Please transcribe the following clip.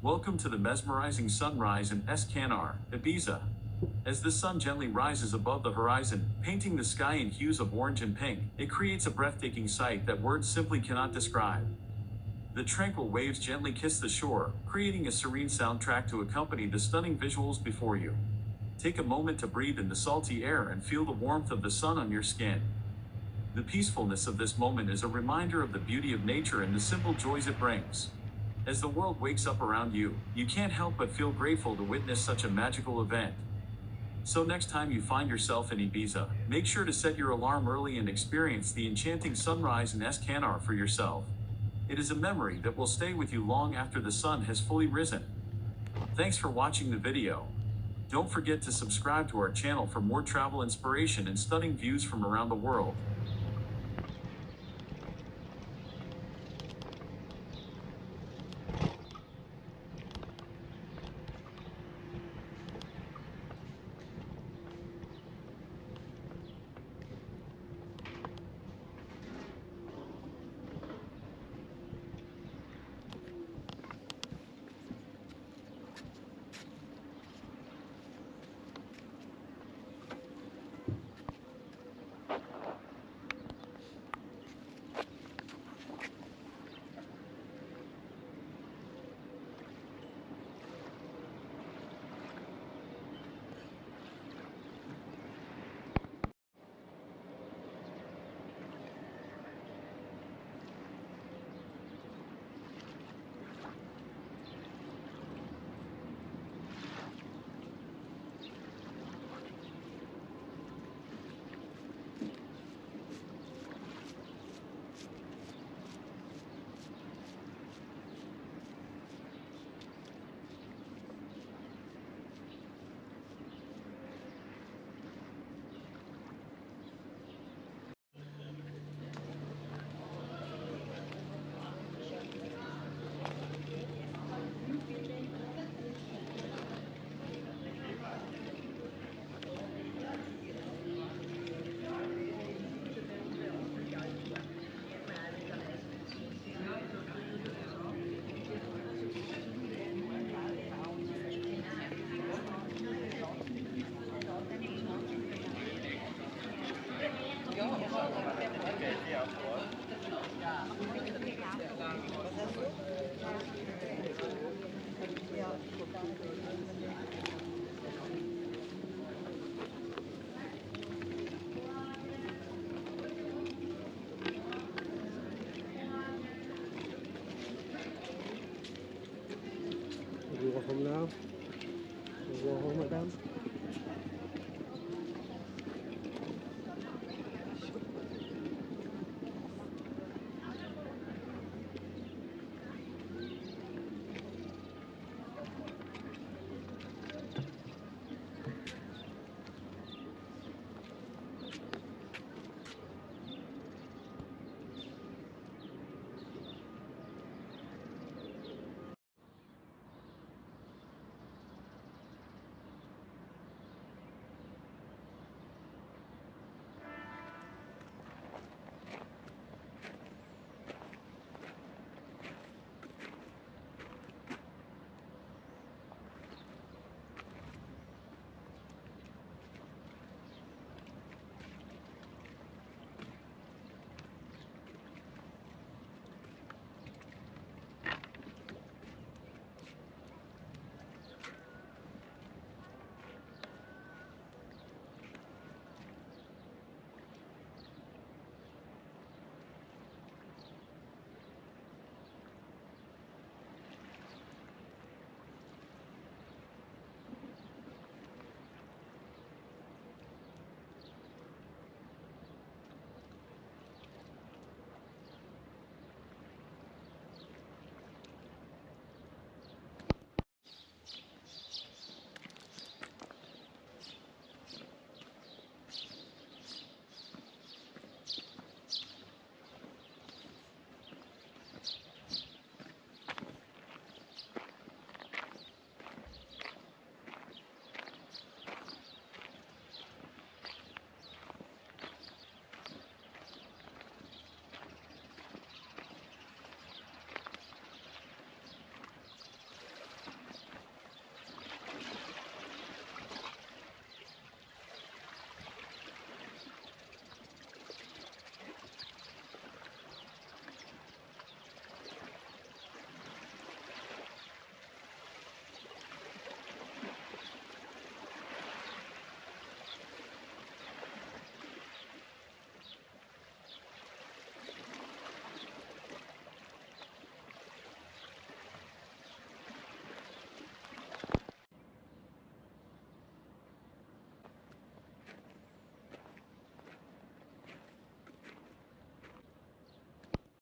Welcome to the mesmerizing sunrise in Escanar, Ibiza. As the sun gently rises above the horizon, painting the sky in hues of orange and pink, it creates a breathtaking sight that words simply cannot describe. The tranquil waves gently kiss the shore, creating a serene soundtrack to accompany the stunning visuals before you. Take a moment to breathe in the salty air and feel the warmth of the sun on your skin. The peacefulness of this moment is a reminder of the beauty of nature and the simple joys it brings. As the world wakes up around you, you can't help but feel grateful to witness such a magical event. So next time you find yourself in Ibiza, make sure to set your alarm early and experience the enchanting sunrise in Escanar for yourself. It is a memory that will stay with you long after the sun has fully risen. Thanks for watching the video. Don't forget to subscribe to our channel for more travel inspiration and stunning views from around the world. You go home now? You go home, madam?